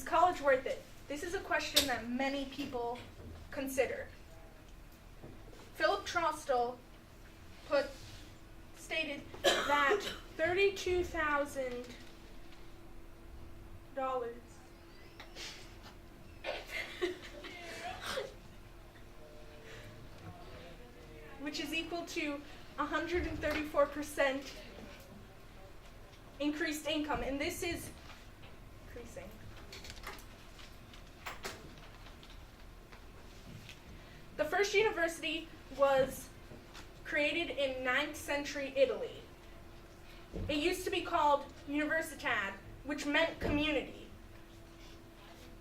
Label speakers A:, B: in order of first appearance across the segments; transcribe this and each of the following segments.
A: college worth it? This is a question that many people consider. Philip Trostel stated that $32,000 which is equal to 134% increased income, and this is increasing. The first university was created in 9th century Italy. It used to be called Universitad, which meant community.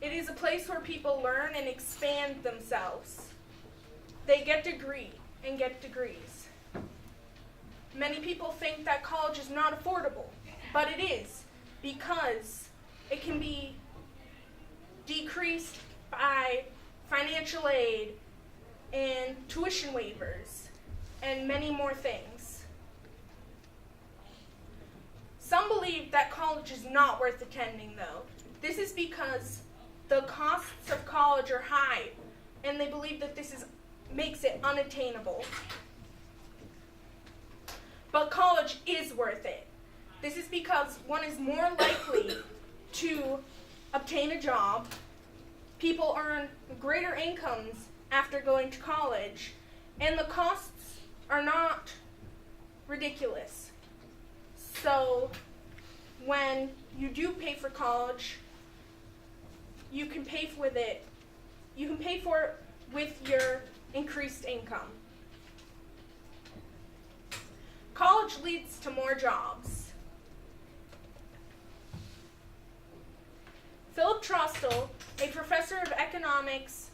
A: It is a place where people learn and expand themselves. They get degrees. Many people think that college is not affordable, but it is, because it can be decreased by financial aid and tuition waivers and many more things. Some believe that college is not worth attending, though. This is because the costs of college are high, and they believe that this makes it unattainable. But college is worth it. This is because one is more likely to obtain a job. People earn greater incomes after going to college, and the costs are not ridiculous. So when you do pay for college, you can pay for it with your increased income. College leads to more jobs. Philip Trostel, a professor of economics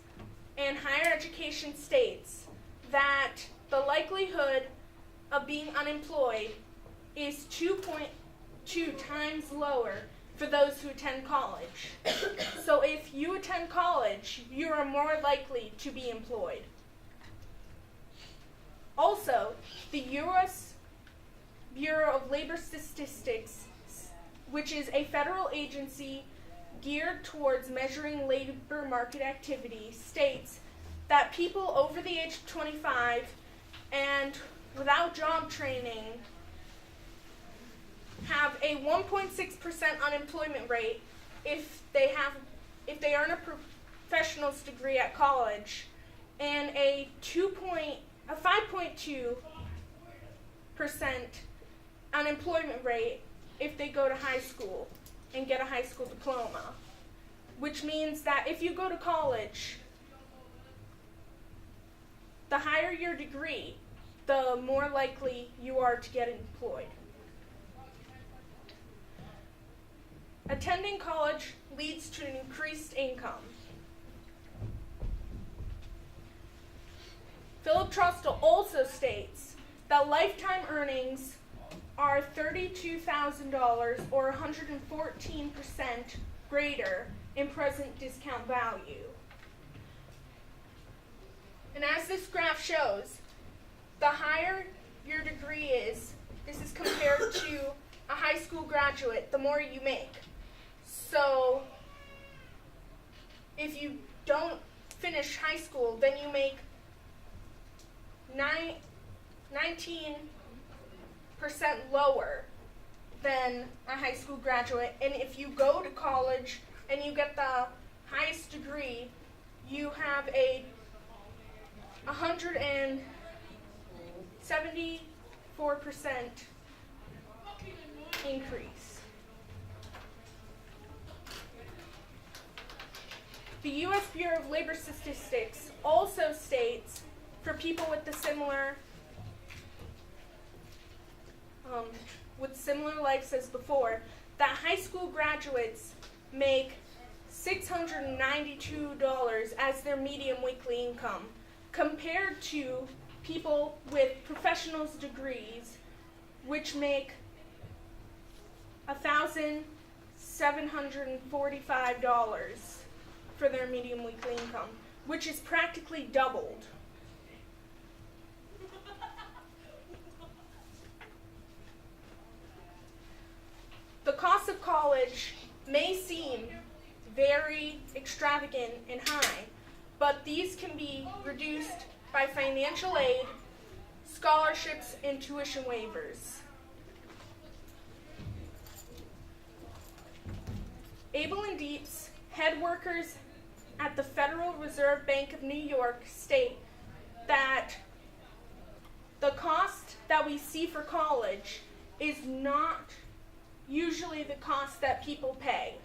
A: and higher education, states that the likelihood of being unemployed is 2.2 times lower for those who attend college. So if you attend college, you are more likely to be employed. Also, the U.S. Bureau of Labor Statistics, which is a federal agency geared towards measuring labor market activity, states that people over the age of 25 and without job training have a 1.6% unemployment rate if they earn a professional's degree at college, and a 5.2% unemployment rate if they go to high school and get a high school diploma, which means that if you go to college, the higher your degree, the more likely you are to get employed. Attending college leads to an increased income. Philip Trostel also states that lifetime earnings are $32,000 or 114% greater in present discount value. And as this graph shows, the higher your degree is, this is compared to a high school graduate, the more you make. So if you don't finish high school, then you make 19% lower than a high school graduate. And if you go to college and you get the highest degree, you have a 174% increase. The U.S. Bureau of Labor Statistics also states, for people with the similar lives as before, that high school graduates make $692 as their median weekly income, compared to people with professional's degrees, which make $1,745 for their median weekly income, which is practically doubled. The cost of college may seem very extravagant and high, but these can be reduced by financial aid, scholarships, and tuition waivers. Abel and Deep's head workers at the Federal Reserve Bank of New York state that the cost that we see for college is not usually the cost that people pay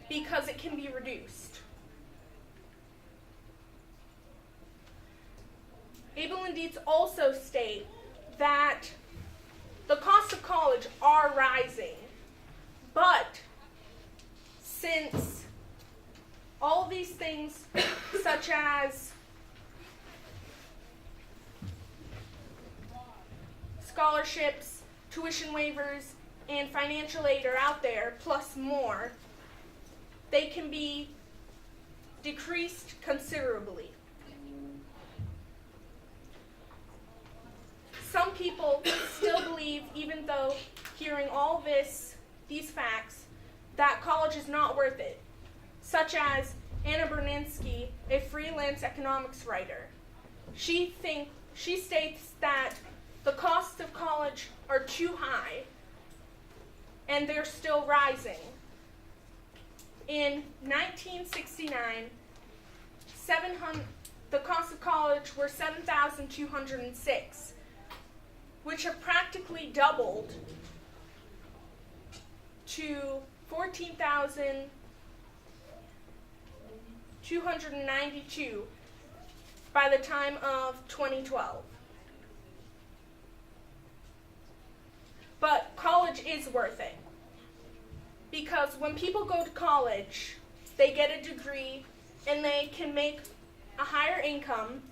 A: because it can be reduced. Abel and Dietz also state that the costs of college are rising, but since all these things such as scholarships, tuition waivers, and financial aid are out there, plus more, they can be decreased considerably. Some people still believe, even though hearing all these facts, that college is not worth it, such as Anna Berninsky, a freelance economics writer. She states that the costs of college are too high, and they're still rising. In 1969, the cost of college were $7,206, which have practically doubled to $14,292 by the time of 2012. But college is worth it, because when people go to college, they get a degree and they can make a higher income,